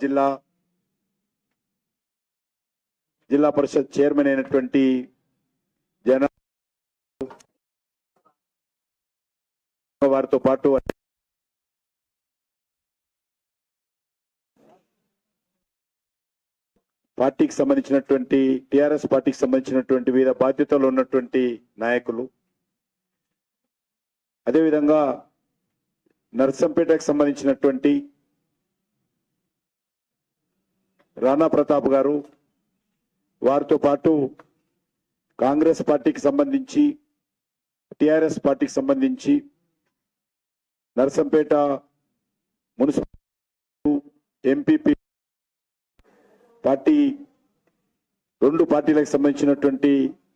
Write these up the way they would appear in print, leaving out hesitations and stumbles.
జిల్లా పరిషత్ చైర్మన్ అయినటువంటి జన వారితో పాటు పార్టీకి సంబంధించినటువంటి టిఆర్ఎస్ పార్టీకి సంబంధించినటువంటి వివిధ బాధ్యతలు ఉన్నటువంటి నాయకులు, అదేవిధంగా నర్సంపేటకు సంబంధించినటువంటి రాణా ప్రతాప్ గారు, వారితో పాటు కాంగ్రెస్ పార్టీకి సంబంధించి టిఆర్ఎస్ పార్టీకి సంబంధించి నర్సంపేట మున్సిపల్ ఎంపీపీ పార్టీ రెండు పార్టీలకు సంబంధించినటువంటి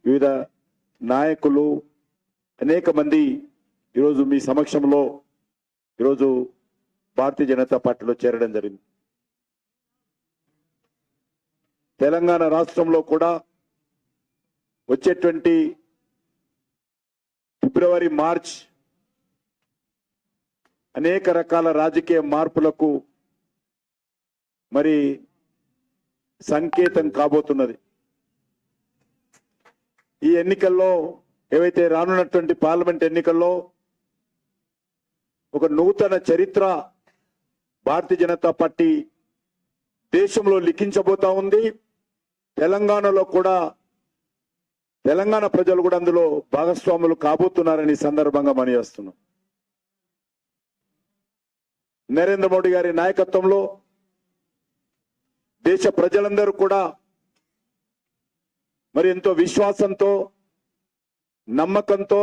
వివిధ నాయకులు అనేక మంది ఈరోజు మీ సమక్షంలో ఈరోజు భారతీయ జనతా పార్టీలో చేరడం జరిగింది. తెలంగాణ రాష్ట్రంలో కూడా వచ్చేటువంటి ఫిబ్రవరి మార్చ్ అనేక రకాల రాజకీయ మార్పులకు మరి సంకేతం కాబోతున్నది. ఈ ఎన్నికల్లో ఏవైతే రానున్నటువంటి పార్లమెంట్ ఎన్నికల్లో ఒక నూతన చరిత్ర భారతీయ జనతా పార్టీ దేశంలో లిఖించబోతా ఉంది. తెలంగాణలో కూడా తెలంగాణ ప్రజలు కూడా అందులో భాగస్వాములు కాబోతున్నారని సందర్భంగా మనం చేస్తున్నాం. నరేంద్ర మోడీ గారి నాయకత్వంలో దేశ ప్రజలందరూ కూడా మరి ఎంతో విశ్వాసంతో నమ్మకంతో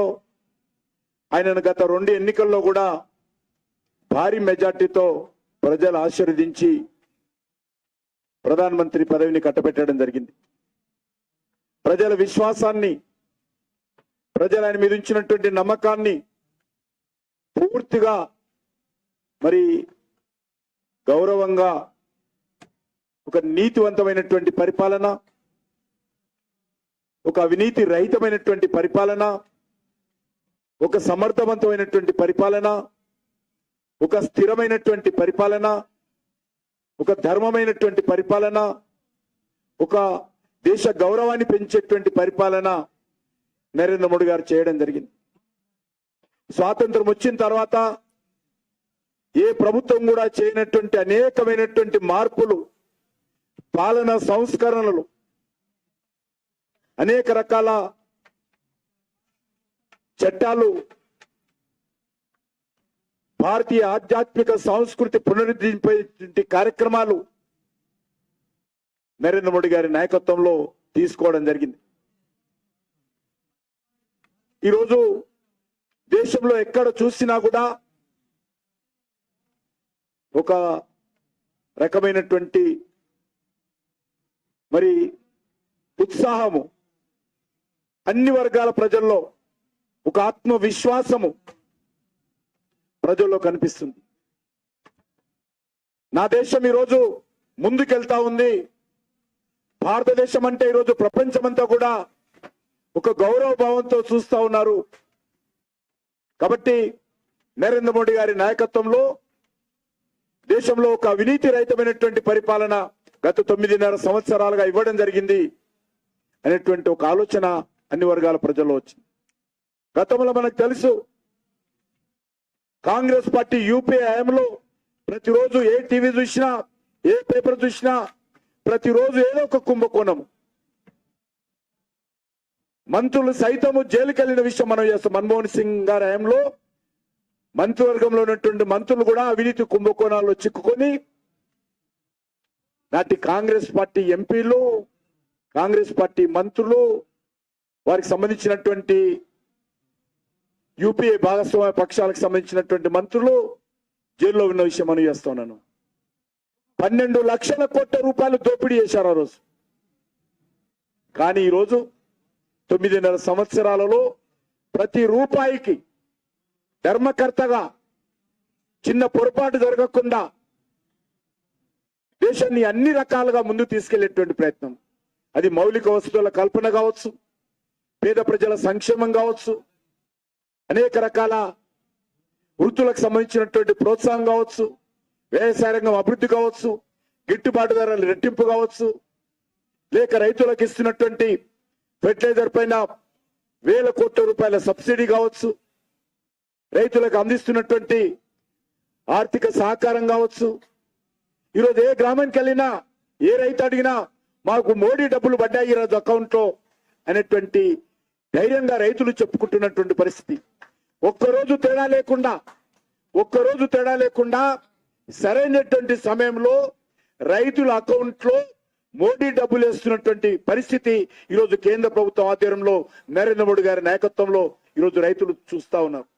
ఆయనను గత 2 ఎన్నికల్లో కూడా భారీ మెజార్టీతో ప్రజలు ఆశీర్వదించి ప్రధానమంత్రి పదవిని కట్టబెట్టడం జరిగింది. ప్రజల విశ్వాసాన్ని, ప్రజలు ఆయన మీద ఉంచినటువంటి నమ్మకాన్ని పూర్తిగా మరి గౌరవంగా ఒక నీతివంతమైనటువంటి పరిపాలన, ఒక అవినీతి రహితమైనటువంటి పరిపాలన, ఒక సమర్థవంతమైనటువంటి పరిపాలన, ఒక స్థిరమైనటువంటి పరిపాలన, ఒక ధర్మమైనటువంటి పరిపాలన, ఒక దేశ గౌరవాన్ని పెంచేటువంటి పరిపాలన నరేంద్ర మోడీ గారు చేయడం జరిగింది. స్వాతంత్రం వచ్చిన తర్వాత ఏ ప్రభుత్వం కూడా చేయనటువంటి అనేకమైనటువంటి మార్పులు, పాలన సంస్కరణలు, అనేక రకాల చట్టాలు, భారతీయ ఆధ్యాత్మిక సంస్కృతి పునరుద్ధరింపే కార్యక్రమాలు నరేంద్ర మోడీ గారి నాయకత్వంలో తీసుకోవడం జరిగింది. ఈరోజు దేశంలో ఎక్కడ చూసినా కూడా ఒక రకమైనటువంటి మరి ఉత్సాహము, అన్ని వర్గాల ప్రజల్లో ఒక ఆత్మవిశ్వాసము ప్రజల్లో కనిపిస్తుంది. నా దేశం ఈరోజు ముందుకెళ్తా ఉంది. భారతదేశం అంటే ఈరోజు ప్రపంచమంతా కూడా ఒక గౌరవ భావంతో చూస్తా ఉన్నారు. కాబట్టి నరేంద్ర మోడీ గారి నాయకత్వంలో దేశంలో ఒక అవినీతి రహితమైనటువంటి పరిపాలన గత 9.5 సంవత్సరాలుగా ఇవ్వడం జరిగింది అనేటువంటి ఒక ఆలోచన అన్ని వర్గాల ప్రజల్లో వచ్చింది. గతంలో మనకు తెలుసు, కాంగ్రెస్ పార్టీ యూపీఏ హయాంలో ప్రతిరోజు ఏ టీవీ చూసినా, ఏ పేపర్ చూసినా ప్రతిరోజు ఏదో ఒక కుంభకోణం, మంత్రులు సైతము జైలుకి వెళ్ళిన విషయం మనం చేస్తాం. మన్మోహన్ సింగ్ గారి హయాంలో మంత్రివర్గంలో ఉన్నటువంటి మంత్రులు కూడా అవినీతి కుంభకోణాల్లో చిక్కుకొని నాటి కాంగ్రెస్ పార్టీ ఎంపీలు, కాంగ్రెస్ పార్టీ మంత్రులు, వారికి సంబంధించినటువంటి యూపీఏ భాగస్వామ్య పక్షాలకు సంబంధించినటువంటి మంత్రులు జైల్లో ఉన్న విషయం మనం చేస్తా ఉన్నాను. 12 లక్షల కోట్ల రూపాయలు దోపిడీ చేశారు ఆ రోజు. కానీ ఈరోజు 9.5 సంవత్సరాలలో ప్రతి రూపాయికి ధర్మకర్తగా చిన్న పొరపాటు జరగకుండా దేశాన్ని అన్ని రకాలుగా ముందు తీసుకెళ్లేటువంటి ప్రయత్నం, అది మౌలిక వసతుల కల్పన కావచ్చు, పేద ప్రజల సంక్షేమం కావచ్చు, అనేక రకాల వృత్తులకు సంబంధించినటువంటి ప్రోత్సాహం కావచ్చు, వ్యవసాయ రంగం అభివృద్ధి కావచ్చు, గిట్టుబాటు ధరలు రెట్టింపు కావచ్చు, లేక రైతులకు ఇస్తున్నటువంటి ఫెర్టిలైజర్ పైన వేల కోట్ల రూపాయల సబ్సిడీ కావచ్చు, రైతులకు అందిస్తున్నటువంటి ఆర్థిక సహకారం కావచ్చు. ఈరోజు ఏ గ్రామానికి వెళ్ళినా ఏ రైతు అడిగినా మాకు మోడీ డబ్బులు పడ్డాయి ఈరోజు అకౌంట్లో అనేటువంటి ధైర్యంగా రైతులు చెప్పుకుంటున్నటువంటి పరిస్థితి. ఒక్కరోజు తేడా లేకుండా సరైనటువంటి సమయంలో రైతుల అకౌంట్లో మోడీ డబ్బులు వేస్తున్నటువంటి పరిస్థితి ఈరోజు కేంద్ర ప్రభుత్వం ఆధ్వర్యంలో నరేంద్ర మోడీ గారి నాయకత్వంలో ఈరోజు రైతులు చూస్తా ఉన్నారు.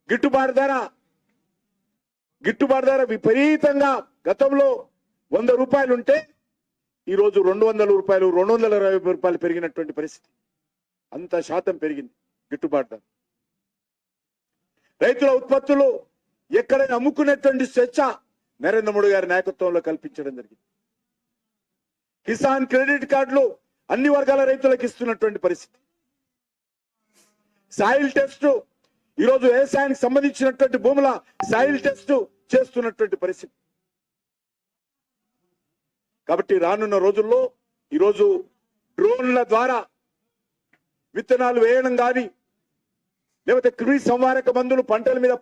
గిట్టుబాటు ధర విపరీతంగా గతంలో 100 రూపాయలు ఉంటే ఈరోజు 200 రూపాయలు 220 రూపాయలు పెరిగినటువంటి పరిస్థితి. అంత శాతం పెరిగింది గిట్టుబాటు ధర. రైతుల ఉత్పత్తులు ఎక్కడైనా అమ్ముకునేటువంటి స్వేచ్ఛ నరేంద్ర మోడీ గారి నాయకత్వంలో కల్పించడం జరిగింది. కిసాన్ క్రెడిట్ కార్డులు అన్ని వర్గాల రైతులకు ఇస్తున్నటువంటి పరిస్థితి. సాయిల్ టెస్ట్ ఈరోజు వ్యవసాయానికి సంబంధించినటువంటి భూముల సాయిల్ టెస్ట్ చేస్తున్నటువంటి పరిస్థితి. కాబట్టి రానున్న రోజుల్లో ఈరోజు డ్రోన్ల ద్వారా విత్తనాలు వేయడం కానీ, లేకపోతే క్రిమి సంహారక మందులు పంటల మీద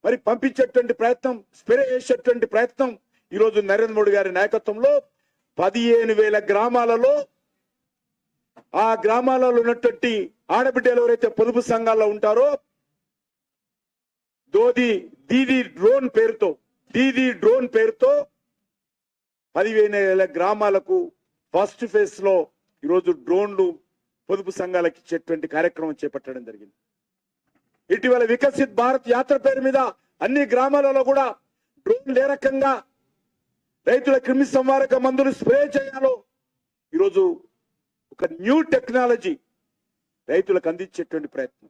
మరి పంపించేటువంటి ప్రయత్నం, స్ప్రే చేసేటువంటి ప్రయత్నం ఈరోజు నరేంద్ర మోడీ గారి నాయకత్వంలో 15,000 గ్రామాలలో, ఆ గ్రామాలలో ఉన్నటువంటి ఆడబిడ్డలు ఎవరైతే పొదుపు సంఘాల్లో ఉంటారో దీదీ డ్రోన్ పేరుతో 15,000 గ్రామాలకు ఫస్ట్ ఫేజ్ లో ఈరోజు డ్రోన్లు పొదుపు సంఘాలకు ఇచ్చేటువంటి కార్యక్రమం చేపట్టడం జరిగింది. ఇటీవల వికసిత్ భారత్ యాత్ర పేరు మీద అన్ని గ్రామాలలో కూడా డ్రోన్లు ఏ రకంగా రైతుల క్రిమి సంహారక మందులు స్ప్రే చేయాలో ఈరోజు ఒక న్యూ టెక్నాలజీ రైతులకు అందించేటువంటి ప్రయత్నం.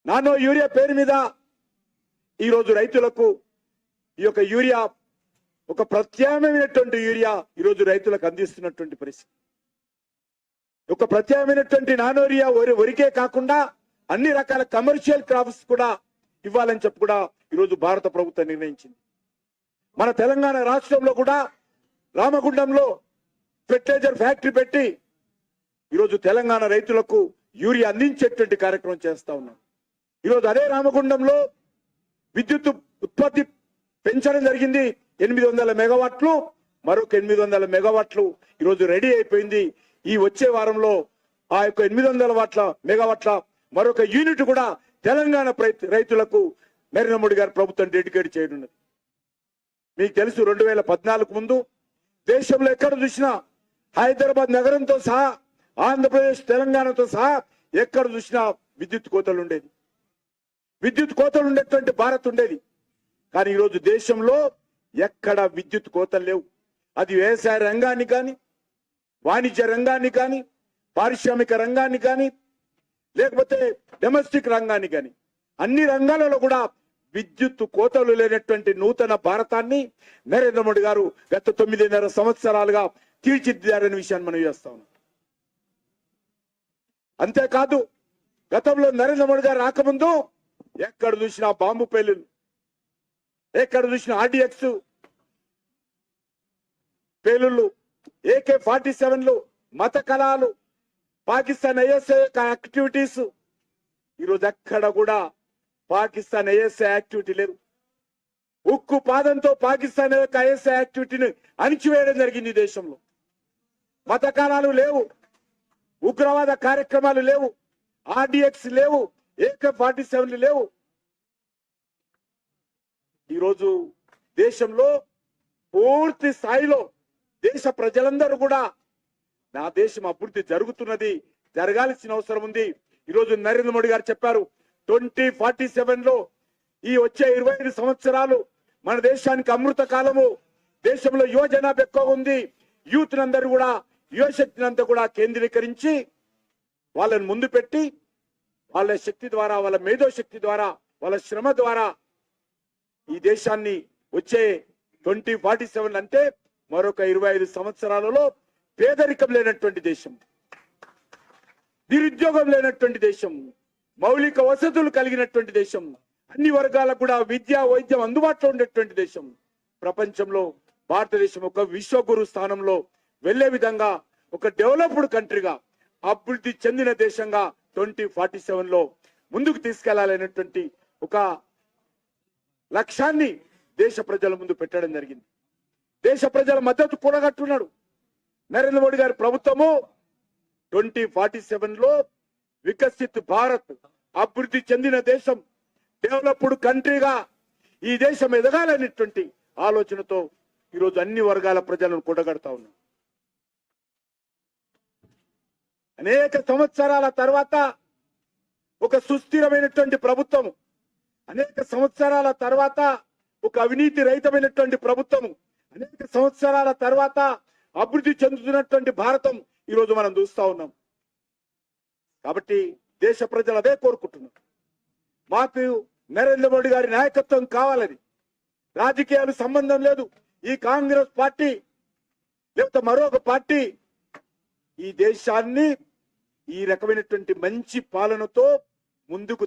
నానో యూరియా పేరు మీద ఈరోజు రైతులకు ఈ యొక్క యూరియా, ఒక ప్రత్యామ్నాయమైనటువంటి యూరియా ఈరోజు రైతులకు అందిస్తున్నటువంటి పరిస్థితి. ఒక ప్రత్యామ్నాయమైనటువంటి నానో యూరియా వరికే కాకుండా అన్ని రకాల కమర్షియల్ క్రాప్స్ కూడా ఇవ్వాలని చెప్పి కూడా ఈరోజు భారత ప్రభుత్వం నిర్ణయించింది. మన తెలంగాణ రాష్ట్రంలో కూడా రామగుండంలో ఫెర్టిలైజర్ ఫ్యాక్టరీ పెట్టి ఈరోజు తెలంగాణ రైతులకు యూరియా అందించేటువంటి కార్యక్రమం చేస్తా ఉన్నాం. ఈరోజు అదే రామగుండంలో విద్యుత్ ఉత్పత్తి పెంచడం జరిగింది. 800 మెగావాట్లు, మరొక 800 మెగావాట్లు ఈరోజు రెడీ అయిపోయింది. ఈ వచ్చే వారంలో ఆ యొక్క 800 మెగావాట్ల మరొక యూనిట్ కూడా తెలంగాణ రైతులకు నరేంద్ర మోడీ గారి ప్రభుత్వం డెడికేట్ చేయనున్నది. మీకు తెలుసు 2014 ముందు దేశంలో ఎక్కడ చూసినా హైదరాబాద్ నగరంతో సహా, ఆంధ్రప్రదేశ్ తెలంగాణతో సహా ఎక్కడ చూసినా విద్యుత్ కోతలు ఉండేటువంటి భారత్ ఉండేది. కానీ ఈరోజు దేశంలో ఎక్కడ విద్యుత్ కోతలు లేవు. అది వ్యవసాయ రంగాన్ని కానీ, వాణిజ్య రంగాన్ని కానీ, పారిశ్రామిక రంగాన్ని కానీ, లేకపోతే డొమెస్టిక్ రంగాన్ని కానీ, అన్ని రంగాలలో కూడా విద్యుత్ కోతలు లేనటువంటి నూతన భారతాన్ని నరేంద్ర మోడీ గారు గత 9.5 సంవత్సరాలుగా తీర్చిదిద్దారనే విషయాన్ని మనం చేస్తా ఉన్నాం. అంతేకాదు గతంలో నరేంద్ర మోడీ గారు రాకముందు ఎక్కడ చూసినా బాంబు పేలులు, ఎక్కడ చూసినా RDX పేలుళ్ళు, AK-47లు, మత కళాలు, పాకిస్తాన్ ISI యాక్టివిటీస్. ఈరోజు ఎక్కడ కూడా పాకిస్తాన్ ISI యాక్టివిటీ లేదు. ఉక్కు పాదంతో పాకిస్తాన్ యొక్క ISI యాక్టివిటీని అణిచివేయడం జరిగింది. దేశంలో మత కళాలు లేవు, ఉగ్రవాద కార్యక్రమాలు లేవు, RDX లేవు, AK-47లు లేవు. ఈరోజు దేశంలో పూర్తి స్థాయిలో దేశ ప్రజలందరూ కూడా నా దేశం అభివృద్ధి జరుగుతున్నది, జరగాల్సిన అవసరం ఉంది. ఈరోజు నరేంద్ర మోడీ గారు చెప్పారు 2047లో ఈ వచ్చే 25 సంవత్సరాలు మన దేశానికి అమృత కాలము. దేశంలో యువ జనాభా ఎక్కువ ఉంది. యూత్ నందరూ కూడా, యువశక్తిని అంతా కూడా కేంద్రీకరించి వాళ్ళని ముందు పెట్టి వాళ్ళ శక్తి ద్వారా, వాళ్ళ మేధో శక్తి ద్వారా, వాళ్ళ శ్రమ ద్వారా ఈ దేశాన్ని వచ్చే 2047 అంటే మరొక 25 సంవత్సరాలలో పేదరికం లేనటువంటి దేశం, నిరుద్యోగం లేనటువంటి దేశం, మౌలిక వసతులు కలిగినటువంటి దేశం, అన్ని వర్గాలకు కూడా విద్య వైద్యం అందుబాటులో ఉండేటువంటి దేశం, ప్రపంచంలో భారతదేశం ఒక విశ్వగురు స్థానంలో వెళ్లే విధంగా ఒక డెవలప్డ్ కంట్రీగా అభివృద్ధి చెందిన దేశంగా 2047లో ముందుకు తీసుకెళ్లాలనేటువంటి ఒక లక్ష్యాన్ని దేశ ప్రజల ముందు పెట్టడం జరిగింది. దేశ ప్రజల మద్దతు కూడగట్టున్నాడు నరేంద్ర మోడీ గారి ప్రభుత్వము. 2047లో వికసిత్ భారత్, అభివృద్ధి చెందిన దేశం, డెవలప్డ్ కంట్రీగా ఈ దేశం ఎదగాలనేటువంటి ఆలోచనతో ఈరోజు అన్ని వర్గాల ప్రజలను కూడగడతా ఉన్నాం. అనేక సంవత్సరాల తర్వాత ఒక సుస్థిరమైనటువంటి ప్రభుత్వం, అనేక సంవత్సరాల తర్వాత ఒక అవినీతి రహితమైనటువంటి ప్రభుత్వం, అనేక సంవత్సరాల తర్వాత అభివృద్ధి చెందుతున్నటువంటి భారతం ఈరోజు మనం చూస్తా ఉన్నాం. కాబట్టి దేశ ప్రజలు అదే కోరుకుంటున్నారు. మాకు నరేంద్ర మోడీ గారి నాయకత్వం కావాలని. రాజకీయాలు సంబంధం లేదు. ఈ కాంగ్రెస్ పార్టీ లేకపోతే మరొక పార్టీ ఈ దేశాన్ని ఈ రకమైనటువంటి మంచి పాలనతో ముందుకు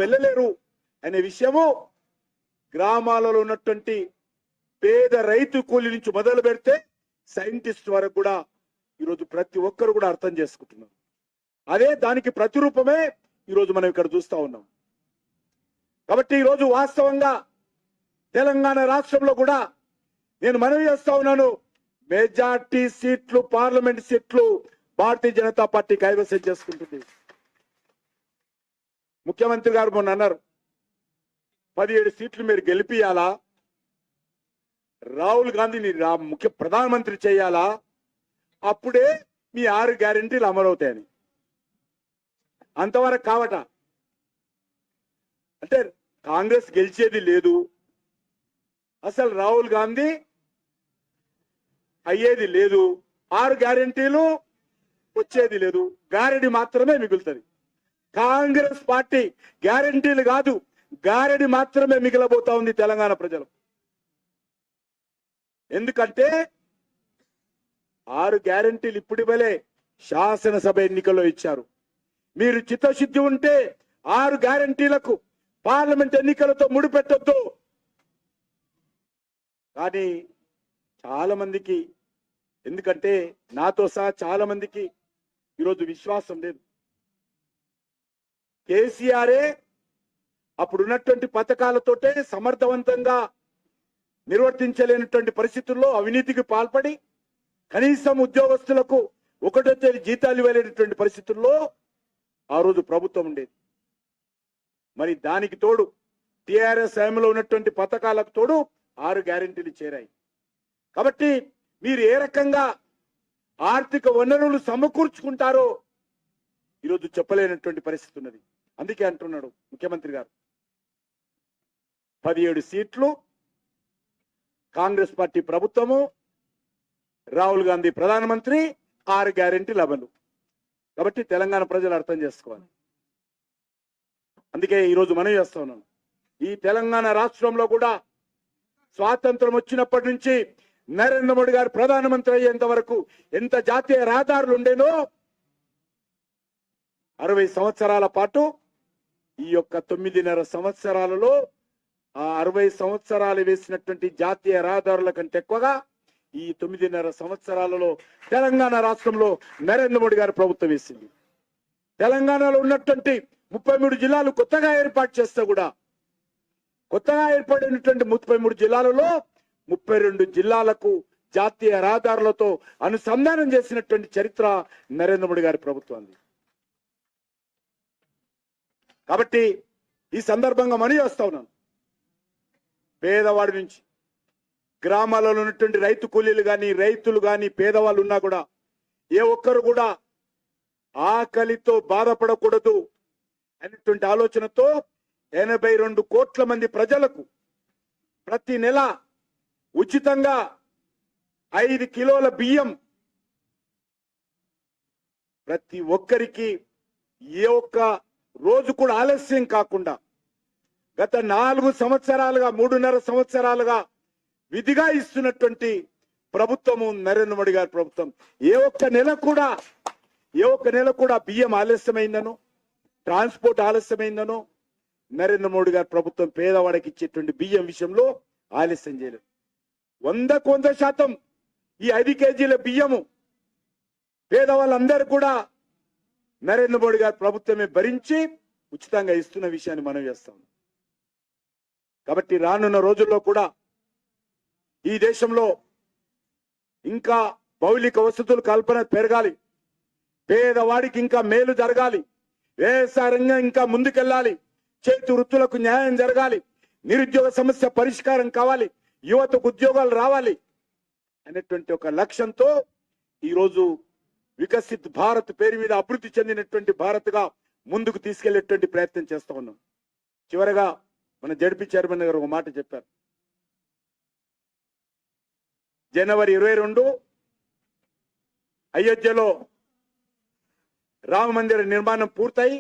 వెళ్ళలేరు అనే విషయము గ్రామాలలో ఉన్నటువంటి పేద రైతు కూలి నుంచి మొదలు పెడితే సైంటిస్ట్ వరకు కూడా ఈరోజు ప్రతి ఒక్కరు కూడా అర్థం చేసుకుంటున్నారు. అదే దానికి ప్రతిరూపమే ఈరోజు మనం ఇక్కడ చూస్తా ఉన్నాం. కాబట్టి ఈరోజు వాస్తవంగా తెలంగాణ రాష్ట్రంలో కూడా నేను మనవి చేస్తా ఉన్నాను, మెజార్టీ సీట్లు, పార్లమెంట్ సీట్లు భారతీయ జనతా పార్టీ కైవసం చేసుకుంటుంది. ముఖ్యమంత్రి గారు మొన్న అన్నారు 17 సీట్లు మీరు గెలిపియాలా, రాహుల్ గాంధీని ప్రధానమంత్రి చేయాలా, అప్పుడే మీ 6 గ్యారెంటీలు అమలవుతాయని. అంతవరకు కావట. అంటే కాంగ్రెస్ గెలిచేది లేదు, అసలు రాహుల్ గాంధీ అయ్యేది లేదు, 6 గ్యారెంటీలు వచ్చేది లేదు, గారెడి మాత్రమే మిగులుతుంది. కాంగ్రెస్ పార్టీ గ్యారెంటీలు కాదు, గారెడి మాత్రమే మిగిలబోతా ఉంది తెలంగాణ ప్రజలు. ఎందుకంటే 6 గ్యారెంటీలు ఇప్పుడు ఇవ్వలే, శాసనసభ ఎన్నికల్లో ఇచ్చారు. మీరు చిత్తశుద్ధి ఉంటే 6 గ్యారెంటీలకు పార్లమెంట్ ఎన్నికలతో ముడిపెట్టొద్దు. కానీ చాలా మందికి, ఎందుకంటే నాతో సహా చాలా మందికి ఈరోజు విశ్వాసం లేదు. కేసీఆరే అప్పుడున్నటువంటి పథకాలతోటే సమర్థవంతంగా నిర్వర్తించలేనటువంటి పరిస్థితుల్లో అవినీతికి పాల్పడి కనీసం ఉద్యోగస్తులకు 1వ తేదీ జీతాలు ఇవ్వలేనటువంటి పరిస్థితుల్లో ఆ రోజు ప్రభుత్వం ఉండేది. మరి దానికి తోడు టిఆర్ఎస్ హయాంలో ఉన్నటువంటి పథకాలకు తోడు 6 గ్యారెంటీలు చేరాయి. కాబట్టి మీరు ఏ రకంగా ఆర్థిక వనరులు సమకూర్చుకుంటారో ఈరోజు చెప్పలేనటువంటి పరిస్థితి ఉన్నది. అందుకే అంటున్నాడు ముఖ్యమంత్రి గారు 17 సీట్లు కాంగ్రెస్ పార్టీ ప్రభుత్వము, రాహుల్ గాంధీ ప్రధానమంత్రి, 6 గ్యారెంటీలు అమలు. కాబట్టి తెలంగాణ ప్రజలు అర్థం చేసుకోవాలి. అందుకే ఈరోజు మనం చేస్తా ఉన్నాం. ఈ తెలంగాణ రాష్ట్రంలో కూడా స్వాతంత్రం వచ్చినప్పటి నుంచి నరేంద్ర మోడీ గారు ప్రధానమంత్రి అయ్యేంత వరకు ఎంత జాతీయ రహదారులు ఉండేనో 60 సంవత్సరాల పాటు ఈ యొక్క 9.5 సంవత్సరాలలో ఆ 60 సంవత్సరాలు వేసినటువంటి జాతీయ రహదారుల కంటే ఎక్కువగా ఈ 9.5 సంవత్సరాలలో తెలంగాణ రాష్ట్రంలో నరేంద్ర మోడీ గారి ప్రభుత్వం వేసింది. తెలంగాణలో ఉన్నటువంటి 33 జిల్లాలు కొత్తగా ఏర్పాటు చేస్తే కూడా కొత్తగా ఏర్పడినటువంటి 33 జిల్లాలలో 32 జిల్లాలకు జాతీయ రహదారులతో అనుసంధానం చేసినటువంటి చరిత్ర నరేంద్ర మోడీ గారి ప్రభుత్వాన్ని. కాబట్టి ఈ సందర్భంగా మనవి చేస్తా ఉన్నాను, పేదవాడి నుంచి గ్రామాలలో ఉన్నటువంటి రైతు కూలీలు కానీ రైతులు కానీ పేదవాళ్ళు ఉన్నా కూడా ఏ ఒక్కరు కూడా ఆకలితో బాధపడకూడదు అనేటువంటి ఆలోచనతో 82 కోట్ల మంది ప్రజలకు ప్రతి నెల ఉచితంగా 5 కిలోల బియ్యం ప్రతి ఒక్కరికి ఏ ఒక్క రోజు కూడా ఆలస్యం కాకుండా గత 4 సంవత్సరాలుగా 3.5 సంవత్సరాలుగా విధిగా ఇస్తున్నటువంటి ప్రభుత్వము నరేంద్ర మోడీ గారి ప్రభుత్వం. ఏ ఒక్క నెల కూడా బియ్యం ఆలస్యమైందనో ట్రాన్స్పోర్ట్ ఆలస్యమైందనో నరేంద్ర మోడీ గారి ప్రభుత్వం పేదవాడికి ఇచ్చేటువంటి బియ్యం విషయంలో ఆలస్యం చేయలేదు. 100% ఈ 5 కేజీల బియ్యము పేదవాళ్ళందరూ కూడా నరేంద్ర మోడీ గారి ప్రభుత్వమే భరించి ఉచితంగా ఇస్తున్న విషయాన్ని మనం చేస్తాం. కాబట్టి రానున్న రోజుల్లో కూడా ఈ దేశంలో ఇంకా మౌలిక వసతులు కల్పన పెరగాలి, పేదవాడికి ఇంకా మేలు జరగాలి, వ్యవసాయ రంగం ఇంకా ముందుకెళ్ళాలి, చేతి వృత్తులకు న్యాయం జరగాలి, నిరుద్యోగ సమస్య పరిష్కారం కావాలి, యువతకు ఉద్యోగాలు రావాలి అనేటువంటి ఒక లక్ష్యంతో ఈరోజు వికసిత్ భారత్ పేరు మీద అభివృద్ధి చెందినటువంటి భారత్గా ముందుకు తీసుకెళ్లేటువంటి ప్రయత్నం చేస్తా ఉన్నాం. చివరగా మన జడ్పీ చైర్మన్ గారు ఒక మాట చెప్పారు. జనవరి 22 అయోధ్యలో రామ మందిర నిర్మాణం పూర్తయి